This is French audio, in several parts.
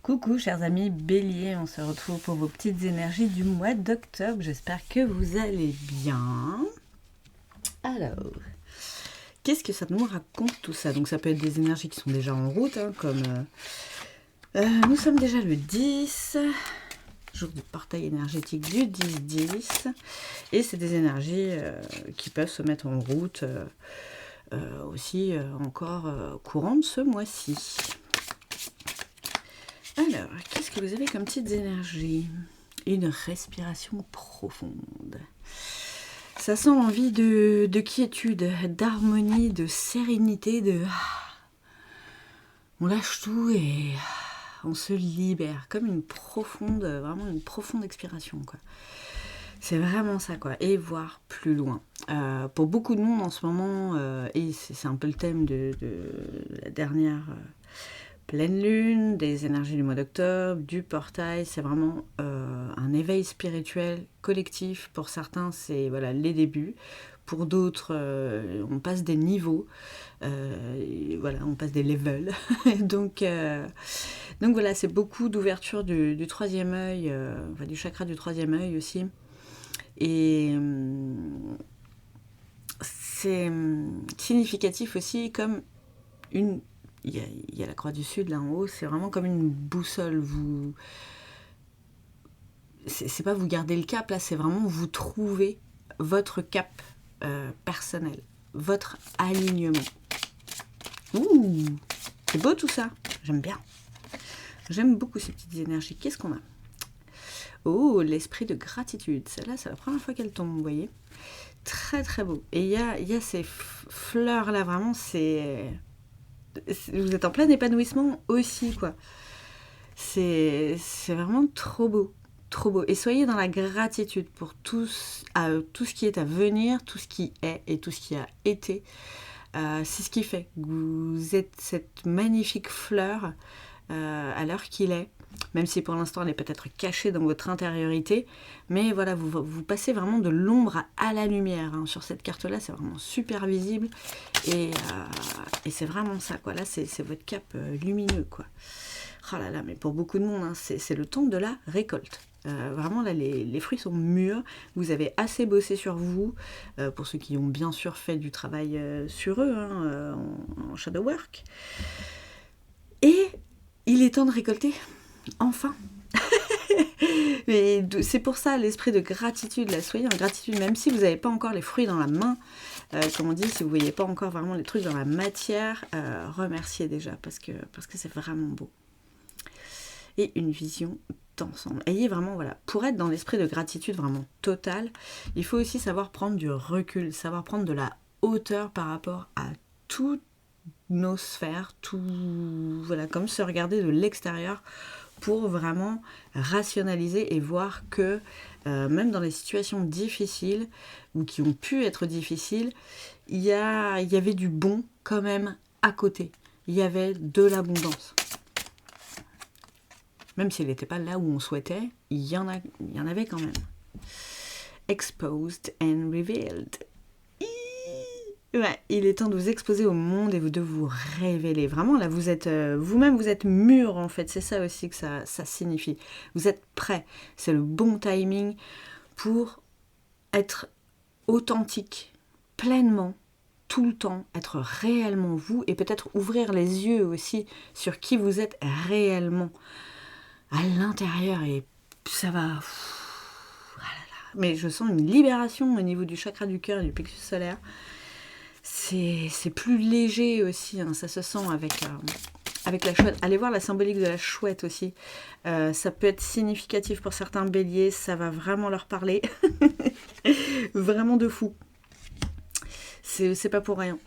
Coucou chers amis Bélier, on se retrouve pour vos petites énergies du mois d'octobre. J'espère que vous allez bien. Alors, qu'est-ce que ça nous raconte tout ça? Donc ça peut être des énergies qui sont déjà en route, comme nous sommes déjà le 10, jour du portail énergétique du 10-10. Et c'est des énergies qui peuvent se mettre en route aussi encore courantes ce mois-ci. Alors, qu'est-ce que vous avez comme petites énergies? Une respiration profonde. Ça sent envie de quiétude, d'harmonie, de sérénité, on lâche tout et on se libère, comme une profonde, vraiment une profonde expiration, quoi. C'est vraiment ça, quoi, et voir plus loin. Pour beaucoup de monde en ce moment, et c'est un peu le thème de la dernière pleine lune, des énergies du mois d'octobre, du portail, c'est vraiment un éveil spirituel collectif. Pour certains, c'est voilà, les débuts. Pour d'autres, on passe des niveaux, voilà, on passe des levels. donc voilà, c'est beaucoup d'ouverture du troisième œil, enfin, du chakra du troisième œil aussi. Et c'est significatif aussi comme une... Il y a la croix du Sud là en haut, c'est vraiment comme une boussole. C'est pas vous gardez le cap là, c'est vraiment vous trouvez votre cap personnel, votre alignement. Ouh, c'est beau tout ça, j'aime bien. J'aime beaucoup ces petites énergies. Qu'est-ce qu'on a? Oh, l'esprit de gratitude. Celle-là, c'est la première fois qu'elle tombe, vous voyez. Très très beau. Et il y a ces fleurs là, vraiment, vous êtes en plein épanouissement aussi, quoi. C'est vraiment trop beau. Trop beau. Et soyez dans la gratitude pour tout ce qui est à venir, tout ce qui est et tout ce qui a été. C'est ce qui fait que vous êtes cette magnifique fleur à l'heure qu'il est. Même si pour l'instant elle est peut-être cachée dans votre intériorité. Mais voilà, vous passez vraiment de l'ombre à la lumière. Sur cette carte-là, c'est vraiment super visible. Et c'est vraiment ça, quoi. Là, c'est votre cap lumineux, quoi. Oh là là, mais pour beaucoup de monde, c'est le temps de la récolte. Vraiment, là, les fruits sont mûrs. Vous avez assez bossé sur vous. Pour ceux qui ont bien sûr fait du travail sur eux, en shadow work. Et il est temps de récolter. Enfin. Et c'est pour ça l'esprit de gratitude, là, soyez en gratitude, même si vous n'avez pas encore les fruits dans la main, comme on dit, si vous ne voyez pas encore vraiment les trucs dans la matière, remerciez déjà, parce que c'est vraiment beau. Et une vision d'ensemble. Ayez vraiment, voilà, pour être dans l'esprit de gratitude vraiment total, il faut aussi savoir prendre du recul, savoir prendre de la hauteur par rapport à toutes nos sphères, voilà, comme se regarder de l'extérieur, pour vraiment rationaliser et voir que même dans les situations difficiles ou qui ont pu être difficiles, il y avait du bon quand même à côté. Il y avait de l'abondance. Même s'il n'était pas là où on souhaitait, il y en avait quand même. Exposed and revealed. Ouais, il est temps de vous exposer au monde et de vous révéler. Vraiment, là, vous êtes vous-même, vous êtes mûr, en fait. C'est ça aussi que ça signifie. Vous êtes prêt. C'est le bon timing pour être authentique, pleinement, tout le temps, être réellement vous et peut-être ouvrir les yeux aussi sur qui vous êtes réellement à l'intérieur. Et ça va... Mais je sens une libération au niveau du chakra du cœur et du plexus solaire. C'est plus léger aussi, ça se sent avec la chouette. Allez voir la symbolique de la chouette aussi. Ça peut être significatif pour certains béliers, ça va vraiment leur parler. Vraiment de fou. C'est pas pour rien.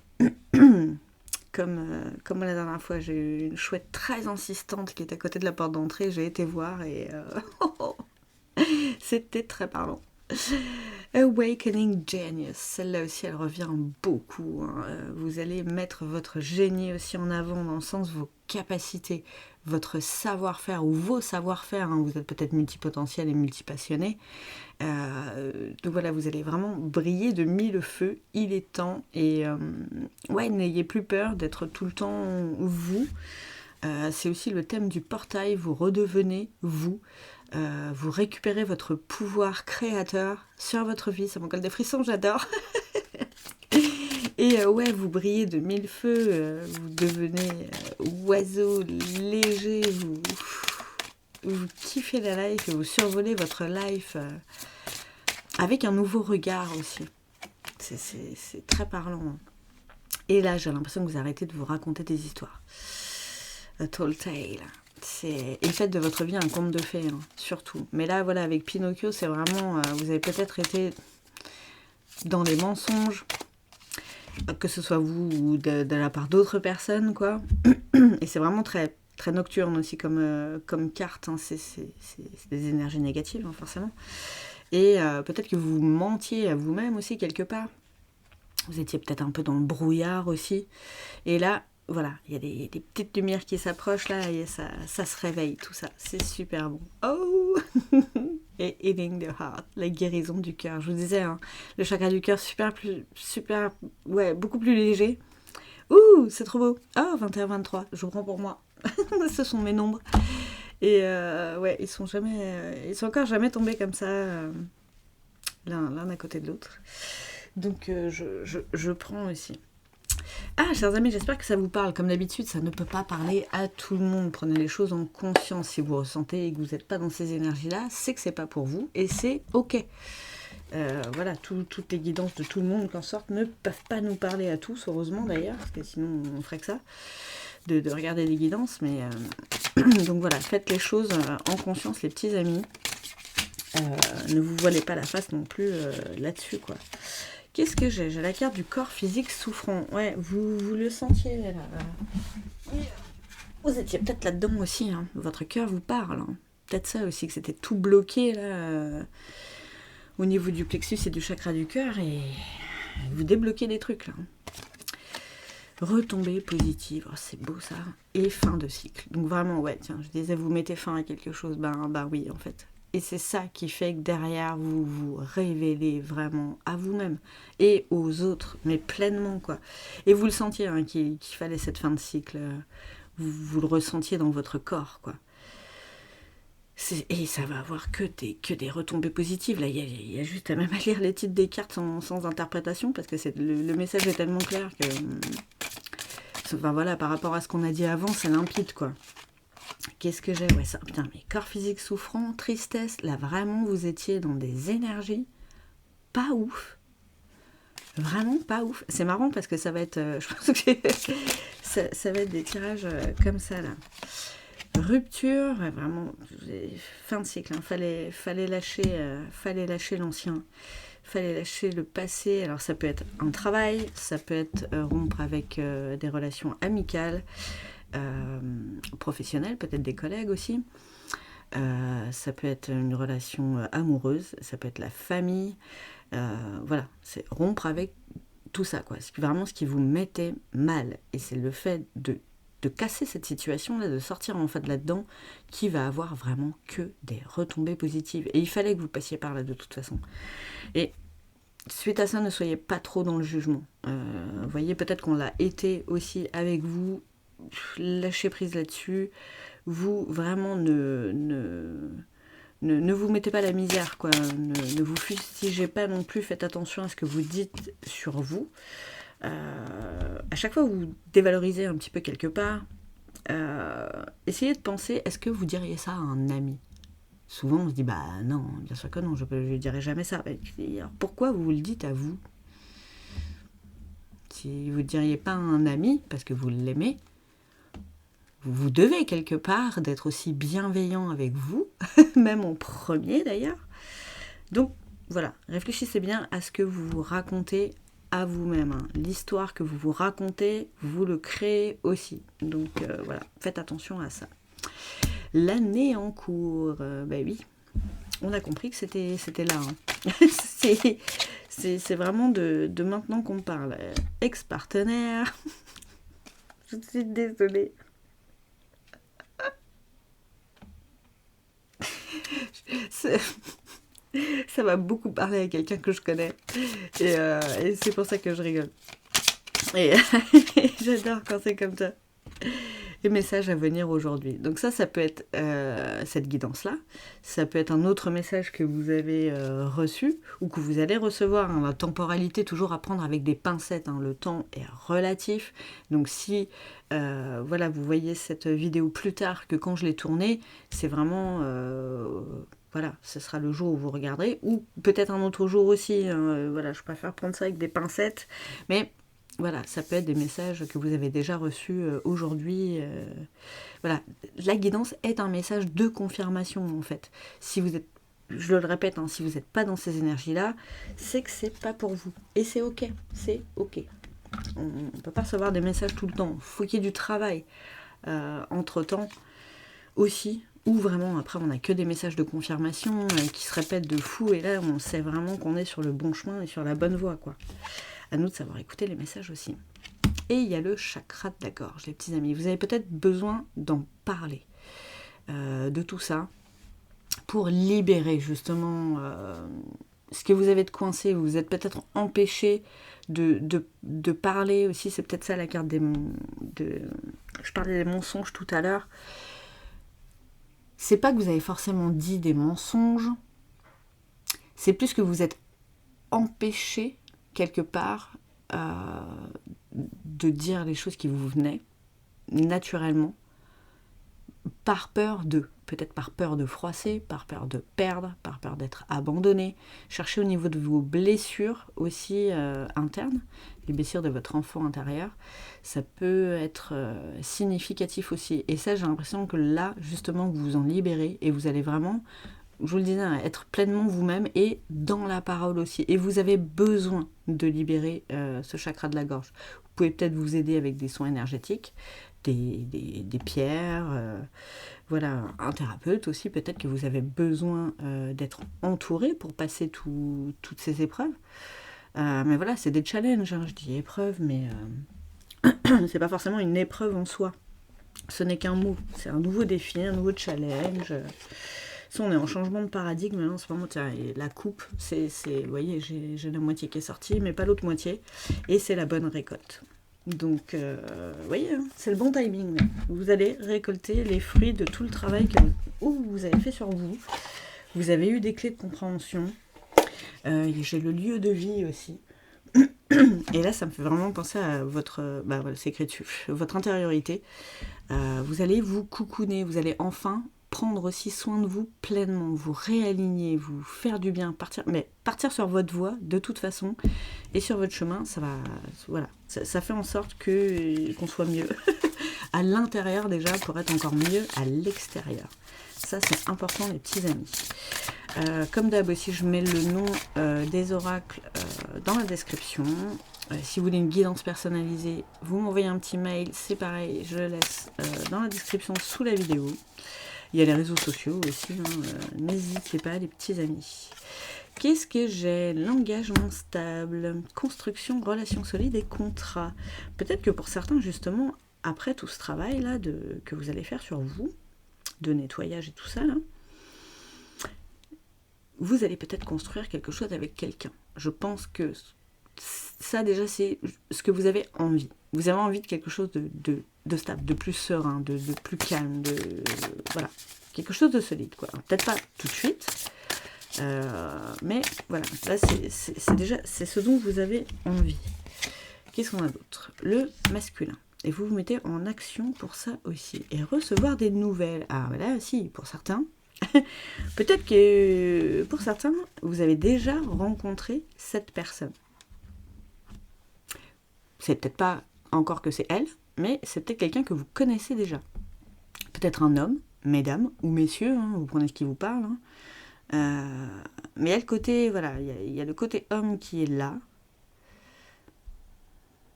Comme la dernière fois, j'ai eu une chouette très insistante qui est à côté de la porte d'entrée. J'ai été voir et c'était très parlant. Awakening Genius, celle-là aussi elle revient beaucoup. Vous allez mettre votre génie aussi en avant dans le sens de vos capacités, votre savoir-faire ou vos savoir-faire. Vous êtes peut-être multipotentiel et multipassionné. Donc voilà, vous allez vraiment briller de mille feux. Il est temps et n'ayez plus peur d'être tout le temps vous. C'est aussi le thème du portail, vous redevenez vous. Vous récupérez votre pouvoir créateur sur votre vie. Ça m'encolle des frissons, j'adore. Et ouais, vous brillez de mille feux, vous devenez oiseau léger, vous kiffez la life et vous survolez votre life avec un nouveau regard aussi. C'est très parlant. Et là, j'ai l'impression que vous arrêtez de vous raconter des histoires. A tall tale. Et faites de votre vie un conte de fées, hein, surtout. Mais là, voilà, avec Pinocchio, c'est vraiment... vous avez peut-être été dans les mensonges, que ce soit vous ou de la part d'autres personnes, quoi. Et c'est vraiment très, très nocturne aussi comme carte. Hein. C'est des énergies négatives, hein, forcément. Et peut-être que vous mentiez à vous-même aussi, quelque part. Vous étiez peut-être un peu dans le brouillard aussi. Et là... Voilà, il y a des petites lumières qui s'approchent là et ça se réveille, tout ça. C'est super bon. Oh Et healing the heart, la guérison du cœur. Je vous disais, hein, le chakra du cœur, ouais, beaucoup plus léger. Ouh, c'est trop beau. Oh, 21-23, je vous prends pour moi. Ce sont mes nombres. Et ouais, ils sont encore jamais tombés comme ça, l'un à côté de l'autre. Donc je prends aussi. Ah, chers amis, j'espère que ça vous parle. Comme d'habitude, ça ne peut pas parler à tout le monde. Prenez les choses en conscience. Si vous ressentez et que vous n'êtes pas dans ces énergies-là, c'est que c'est pas pour vous et c'est ok. Voilà, toutes les guidances de tout le monde qui en sortent ne peuvent pas nous parler à tous, heureusement d'ailleurs, parce que sinon on ferait que ça, de regarder les guidances. Mais donc voilà, faites les choses en conscience, les petits amis. Ne vous voilez pas la face non plus là-dessus, quoi. Qu'est-ce que j'ai ? J'ai la carte du corps physique souffrant. Ouais, vous le sentiez là. Vous étiez peut-être là-dedans aussi. Hein. Votre cœur vous parle. Hein. Peut-être ça aussi, que c'était tout bloqué là, au niveau du plexus et du chakra du cœur. Et vous débloquez des trucs là. Retombée positive. Oh, c'est beau ça. Et fin de cycle. Donc vraiment, ouais, tiens, je disais, vous mettez fin à quelque chose. Ben oui, en fait. Et c'est ça qui fait que derrière, vous vous révélez vraiment à vous-même et aux autres, mais pleinement, quoi. Et vous le sentiez, hein, qu'il fallait cette fin de cycle. Vous le ressentiez dans votre corps, quoi. Et ça va avoir que des retombées positives. Là, il y a juste à même à lire les titres des cartes sans interprétation, parce que le message est tellement clair que... Enfin voilà, par rapport à ce qu'on a dit avant, c'est limpide, quoi. Qu'est-ce que j'ai ? Ouais, ça, putain, mais corps physique souffrant, tristesse, là vraiment vous étiez dans des énergies pas ouf. Vraiment pas ouf. C'est marrant parce que ça va être, je pense que ça va être des tirages comme ça là. Rupture, ouais, vraiment, fin de cycle. Hein. Fallait lâcher l'ancien. Fallait lâcher le passé. Alors ça peut être un travail, ça peut être rompre avec des relations amicales. Professionnelle, peut-être des collègues aussi. Ça peut être une relation amoureuse, ça peut être la famille. Voilà, c'est rompre avec tout ça, quoi. C'est vraiment ce qui vous mettait mal. Et c'est le fait de casser cette situation-là, de sortir en fait là-dedans, qui va avoir vraiment que des retombées positives. Et il fallait que vous passiez par là de toute façon. Et suite à ça, ne soyez pas trop dans le jugement. Vous voyez, peut-être qu'on l'a été aussi avec vous. Lâchez prise là-dessus. Vous, vraiment, ne vous mettez pas la misère, quoi. Ne vous fustigez pas non plus. Faites attention à ce que vous dites sur vous. À chaque fois que vous dévalorisez un petit peu quelque part, essayez de penser, est-ce que vous diriez ça à un ami ? Souvent, on se dit, bah non, bien sûr que non, je ne dirai jamais ça. Alors, pourquoi vous le dites à vous ? Si vous ne diriez pas à un ami, parce que vous l'aimez, vous devez quelque part d'être aussi bienveillant avec vous, même en premier d'ailleurs. Donc voilà, réfléchissez bien à ce que vous vous racontez à vous-même. Hein. L'histoire que vous vous racontez, vous le créez aussi. Donc voilà, faites attention à ça. L'année en cours, ben oui, on a compris que c'était là. Hein. c'est vraiment de maintenant qu'on parle. Ex-partenaire, je suis désolée. Ça va beaucoup parler à quelqu'un que je connais et c'est pour ça que je rigole et j'adore quand c'est comme ça. et messages à venir aujourd'hui. Donc ça peut être cette guidance-là. Ça peut être un autre message que vous avez reçu ou que vous allez recevoir. Hein. La temporalité, toujours à prendre avec des pincettes. Hein. Le temps est relatif. Donc si voilà, vous voyez cette vidéo plus tard que quand je l'ai tournée, c'est vraiment... voilà, ce sera le jour où vous regarderez. Ou peut-être un autre jour aussi. Hein. Voilà, je préfère prendre ça avec des pincettes. Mais... voilà, ça peut être des messages que vous avez déjà reçus aujourd'hui. Voilà, la guidance est un message de confirmation en fait. Si vous êtes, je le répète, hein, si vous n'êtes pas dans ces énergies-là, c'est que c'est pas pour vous. Et c'est ok, c'est ok. On ne peut pas recevoir des messages tout le temps. Il faut qu'il y ait du travail entre-temps aussi. Ou vraiment, après, on n'a que des messages de confirmation qui se répètent de fou. Et là, on sait vraiment qu'on est sur le bon chemin et sur la bonne voie, quoi. À nous de savoir écouter les messages aussi. Et il y a le chakra de la gorge, les petits amis. Vous avez peut-être besoin d'en parler, de tout ça, pour libérer justement ce que vous avez de coincé. Vous êtes peut-être empêché de parler aussi. C'est peut-être ça la carte je parlais des mensonges tout à l'heure. C'est pas que vous avez forcément dit des mensonges. C'est plus que vous êtes empêché quelque part de dire les choses qui vous venaient naturellement par peur peut-être par peur de froisser, par peur de perdre, par peur d'être abandonné. Cherchez au niveau de vos blessures aussi internes, les blessures de votre enfant intérieur, ça peut être significatif aussi. Et ça, j'ai l'impression que là, justement, vous vous en libérez et vous allez vraiment, je vous le disais, être pleinement vous-même et dans la parole aussi. Et vous avez besoin de libérer ce chakra de la gorge. Vous pouvez peut-être vous aider avec des soins énergétiques, des pierres, voilà, un thérapeute aussi. Peut-être que vous avez besoin d'être entouré pour passer toutes ces épreuves. Mais voilà, c'est des challenges, hein, je dis épreuve, mais c'est pas forcément une épreuve en soi. Ce n'est qu'un mot, c'est un nouveau défi, un nouveau challenge. Ça, on est en changement de paradigme en ce moment. Tiens, la coupe, vous voyez, j'ai la moitié qui est sortie, mais pas l'autre moitié. Et c'est la bonne récolte. Donc, vous voyez, hein, c'est le bon timing. Vous allez récolter les fruits de tout le travail que vous avez fait sur vous. Vous avez eu des clés de compréhension. J'ai le lieu de vie aussi. Et là, ça me fait vraiment penser à votre, c'est écrit dessus, votre intériorité. Vous allez vous coucouner, vous allez enfin prendre aussi soin de vous pleinement, vous réaligner, vous faire du bien, partir sur votre voie de toute façon et sur votre chemin, ça va, voilà, ça fait en sorte qu'on soit mieux à l'intérieur déjà pour être encore mieux à l'extérieur. Ça, c'est important, les petits amis. Comme d'hab aussi, je mets le nom des oracles dans la description. Si vous voulez une guidance personnalisée, vous m'envoyez un petit mail, c'est pareil, je le laisse dans la description sous la vidéo. Il y a les réseaux sociaux aussi, hein, n'hésitez pas les petits amis. Qu'est-ce que j'ai? L'engagement stable, construction, relations solides et contrat. Peut-être que pour certains, justement, après tout ce travail-là que vous allez faire sur vous, de nettoyage et tout ça, là, vous allez peut-être construire quelque chose avec quelqu'un. Je pense que ça, déjà, c'est ce que vous avez envie. Vous avez envie de quelque chose de stable, de plus serein, de plus calme, voilà, quelque chose de solide, quoi. Peut-être pas tout de suite, mais voilà, là, c'est ce dont vous avez envie. Qu'est-ce qu'on a d'autre? Le masculin. Et vous vous mettez en action pour ça aussi. Et recevoir des nouvelles. Ah, voilà, si, pour certains. Peut-être que pour certains, vous avez déjà rencontré cette personne. C'est peut-être pas encore que c'est elle, mais c'est peut-être quelqu'un que vous connaissez déjà. Peut-être un homme, mesdames ou messieurs, hein, vous prenez ce qui vous parle. Hein. Mais il y a le côté, voilà, il y a le côté homme qui est là.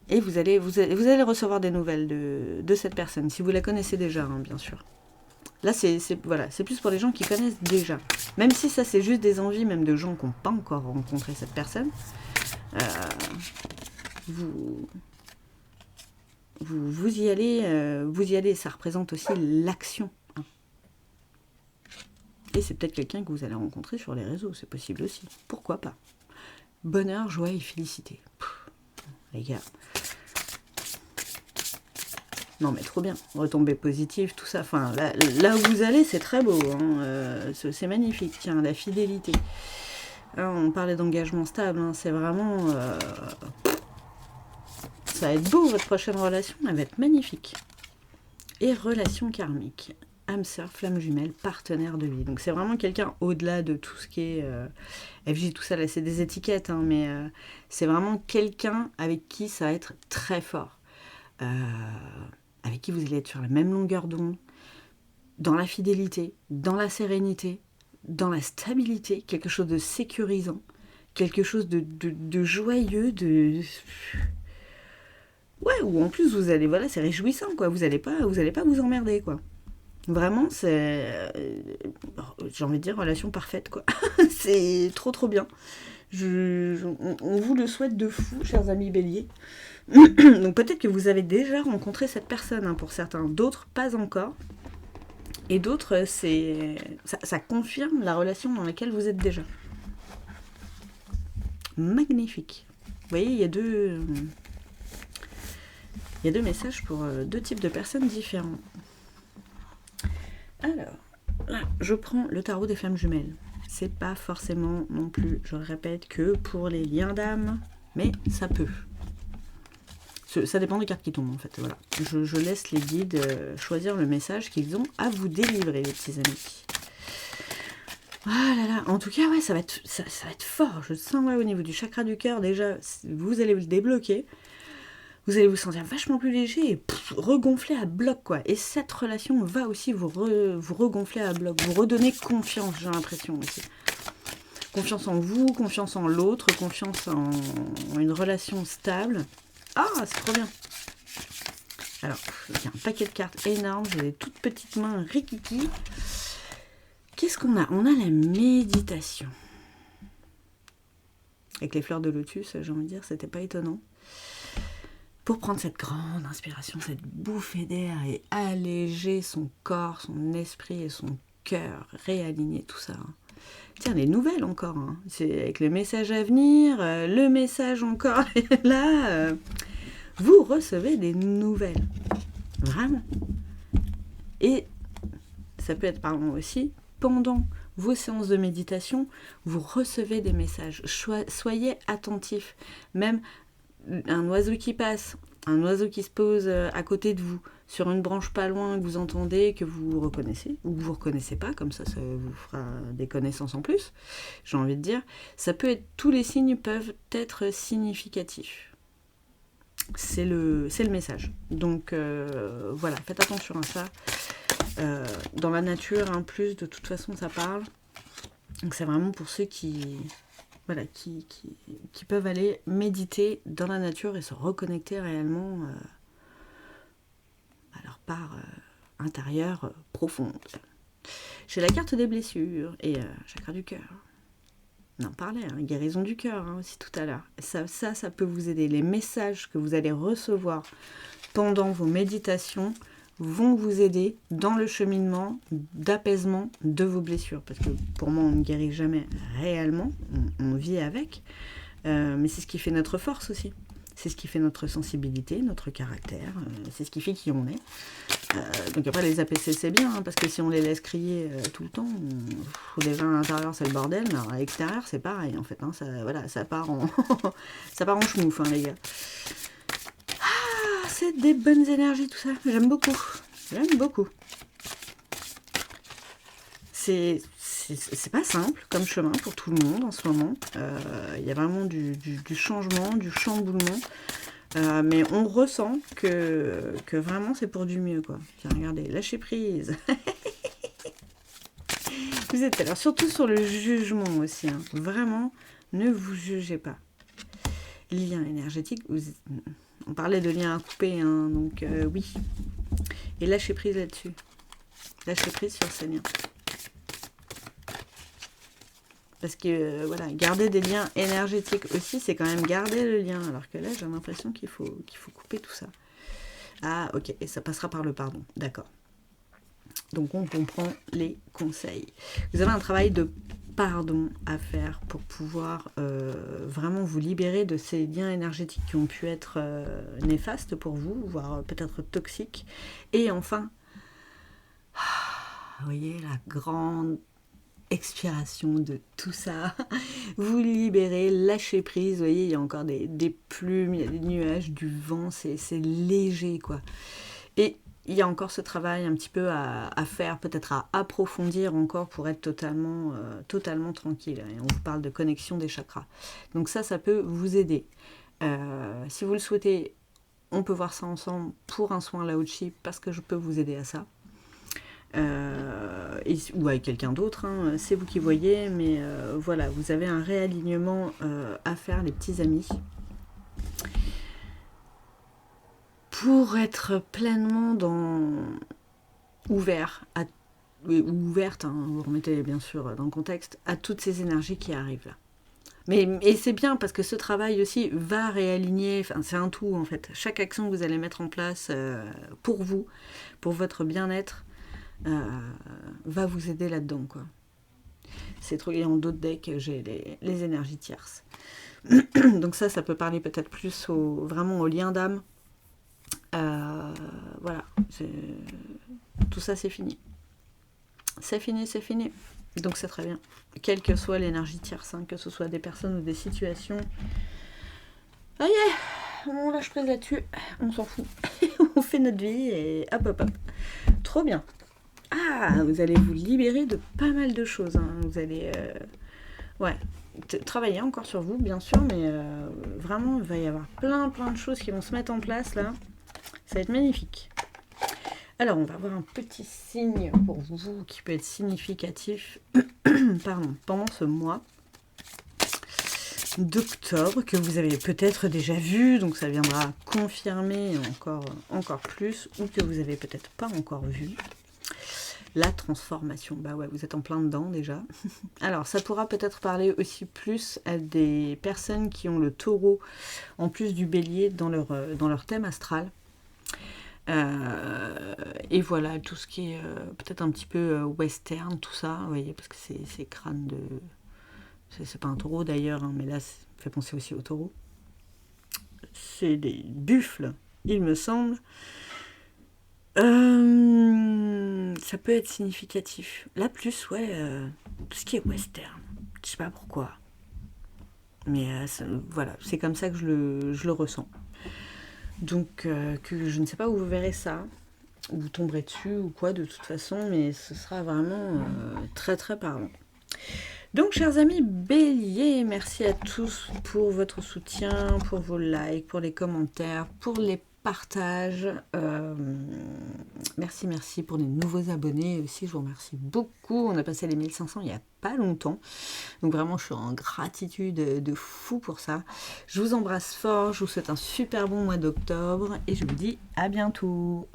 Et vous allez recevoir des nouvelles de cette personne, si vous la connaissez déjà, hein, bien sûr. Là, c'est plus pour les gens qui connaissent déjà. Même si ça, c'est juste des envies, même de gens qui n'ont pas encore rencontré cette personne. Vous y allez, ça représente aussi l'action. Hein. Et c'est peut-être quelqu'un que vous allez rencontrer sur les réseaux, c'est possible aussi. Pourquoi pas? Bonheur, joie et félicité. Les gars. Non mais trop bien, retombées positives, tout ça. Enfin, là où vous allez, c'est très beau. Hein. C'est magnifique. Tiens, la fidélité. Hein, on parlait d'engagement stable. Hein. C'est vraiment... ça va être beau, votre prochaine relation. Elle va être magnifique. Et relation karmique. Âme sœur, flamme jumelle, partenaire de vie. Donc c'est vraiment quelqu'un au-delà de tout ce qui est FJ, tout ça, là c'est des étiquettes, hein, mais c'est vraiment quelqu'un avec qui ça va être très fort. Avec qui vous allez être sur la même longueur d'onde, dans la fidélité, dans la sérénité, dans la stabilité, quelque chose de sécurisant, quelque chose de joyeux, Ouais, ou en plus vous allez, voilà, c'est réjouissant, quoi. Vous allez pas vous emmerder, quoi. Vraiment, c'est, j'ai envie de dire, relation parfaite, quoi. C'est trop trop bien. On vous le souhaite de fou, chers amis béliers. Donc peut-être que vous avez déjà rencontré cette personne, hein, pour certains. D'autres, pas encore. Et d'autres, ça confirme la relation dans laquelle vous êtes déjà. Magnifique. Vous voyez, il y a deux messages pour deux types de personnes différents. Alors, là, je prends le tarot des flammes jumelles. C'est pas forcément non plus, je répète, que pour les liens d'âme, mais ça peut. Ça dépend des cartes qui tombent, en fait. Voilà. Je laisse les guides choisir le message qu'ils ont à vous délivrer, les petits amis. Ah là là, en tout cas, ouais, ça va être fort. Je sens, ouais, au niveau du chakra du cœur, déjà, vous allez le débloquer. Vous allez vous sentir vachement plus léger et regonfler à bloc, quoi. Et cette relation va aussi vous regonfler à bloc. Vous redonner confiance, j'ai l'impression aussi. Confiance en vous, confiance en l'autre, confiance en une relation stable. Ah, c'est trop bien. Alors, il y a un paquet de cartes énormes. J'ai des toutes petites mains rikiki. Qu'est-ce qu'on a? On a la méditation. Avec les fleurs de lotus, j'ai envie de dire, c'était pas étonnant. Pour prendre cette grande inspiration, cette bouffée d'air et alléger son corps, son esprit et son cœur, réaligner tout ça. Tiens, les nouvelles encore. Hein. C'est avec le message à venir, le message encore est là. Vous recevez des nouvelles. Vraiment. Et ça peut être, pardon, aussi, pendant vos séances de méditation, vous recevez des messages. Soyez attentifs. Même un oiseau qui passe, un oiseau qui se pose à côté de vous, sur une branche pas loin, que vous entendez, que vous reconnaissez, ou que vous ne reconnaissez pas, comme ça vous fera des connaissances en plus, j'ai envie de dire. Ça peut être, tous les signes peuvent être significatifs. C'est le message. Donc voilà, faites attention à ça. Dans la nature, en plus, de toute façon, ça parle. Donc c'est vraiment pour ceux qui peuvent aller méditer dans la nature et se reconnecter réellement à leur part intérieure profonde. J'ai la carte des blessures et chakra du cœur. On en parlait, hein, guérison du cœur aussi tout à l'heure. Ça peut vous aider. Les messages que vous allez recevoir pendant vos méditations vont vous aider dans le cheminement d'apaisement de vos blessures. Parce que pour moi, on ne guérit jamais réellement, on vit avec. Mais c'est ce qui fait notre force aussi. C'est ce qui fait notre sensibilité, notre caractère. C'est ce qui fait qui on est. Donc après, les APC, c'est bien, hein, parce que si on les laisse crier tout le temps, déjà à l'intérieur, c'est le bordel, mais à l'extérieur, c'est pareil, en fait. Hein, ça part en ça part en schmouf, hein, les gars. C'est des bonnes énergies, tout ça. J'aime beaucoup. C'est pas simple comme chemin pour tout le monde en ce moment. Il y a vraiment du changement, du chamboulement. Mais on ressent que vraiment c'est pour du mieux, quoi. Tiens, regardez, lâchez prise. Vous êtes alors surtout sur le jugement aussi. Hein. Vraiment, ne vous jugez pas. Lien énergétique, on parlait de liens à couper, hein, donc oui. Et lâchez prise là-dessus. Lâchez prise sur ces liens. Parce que, voilà, garder des liens énergétiques aussi, c'est quand même garder le lien. Alors que là, j'ai l'impression qu'il faut couper tout ça. Ah, ok, et ça passera par le pardon. D'accord. Donc, on comprend les conseils. Vous avez un travail de pardon à faire pour pouvoir vraiment vous libérer de ces liens énergétiques qui ont pu être néfastes pour vous, voire peut-être toxiques. Et enfin, vous voyez, la grande expiration de tout ça, vous libérez, lâchez prise, vous voyez, il y a encore des plumes, il y a des nuages, du vent, c'est léger, quoi. Et il y a encore ce travail un petit peu à faire, peut-être à approfondir encore pour être totalement tranquille. Et on vous parle de connexion des chakras. Donc ça peut vous aider. Si vous le souhaitez, on peut voir ça ensemble pour un soin Lao-Chi, parce que je peux vous aider à ça. Ou avec quelqu'un d'autre, hein, c'est vous qui voyez, mais voilà, vous avez un réalignement à faire, les petits amis, pour être pleinement ouverte, hein, vous remettez bien sûr dans le contexte, à toutes ces énergies qui arrivent là. Et c'est bien parce que ce travail aussi va réaligner, enfin c'est un tout en fait. Chaque action que vous allez mettre en place pour vous, pour votre bien-être, va vous aider là-dedans, quoi. C'est trop. Et en d'autres decks, j'ai les énergies tierces. Donc ça peut parler peut-être plus vraiment au lien d'âme. Voilà. Tout ça, c'est fini. C'est fini. Donc c'est très bien. Quelle que soit l'énergie tierce, hein, que ce soit des personnes ou des situations. Ah yeah, on lâche prise là-dessus. On s'en fout. On fait notre vie et hop. Trop bien. Ah, vous allez vous libérer de pas mal de choses. Hein. Vous allez travailler encore sur vous, bien sûr, mais vraiment, il va y avoir plein de choses qui vont se mettre en place là. Ça va être magnifique. Alors, on va avoir un petit signe pour vous qui peut être significatif pendant ce mois d'octobre que vous avez peut-être déjà vu, donc ça viendra confirmer encore plus, ou que vous avez peut-être pas encore vu. La transformation, bah ouais, vous êtes en plein dedans déjà. Alors, ça pourra peut-être parler aussi plus à des personnes qui ont le taureau en plus du bélier dans leur thème astral. Et voilà, tout ce qui est peut-être un petit peu western, tout ça, vous voyez, parce que c'est crâne de... C'est pas un taureau d'ailleurs, hein, mais là, ça fait penser aussi au taureau. C'est des buffles, il me semble. Ça peut être significatif. Là, plus, tout ce qui est western. Je sais pas pourquoi. Mais voilà, c'est comme ça que je le ressens. Donc, que je ne sais pas où vous verrez ça, où vous tomberez dessus ou quoi, de toute façon, mais ce sera vraiment très parlant. Donc, chers amis Bélier, merci à tous pour votre soutien, pour vos likes, pour les commentaires, pour les partages. Merci pour les nouveaux abonnés aussi, je vous remercie beaucoup. On a passé les 1500 il n'y a pas longtemps. Donc vraiment, je suis en gratitude de fou pour ça. Je vous embrasse fort, je vous souhaite un super bon mois d'octobre et je vous dis à bientôt.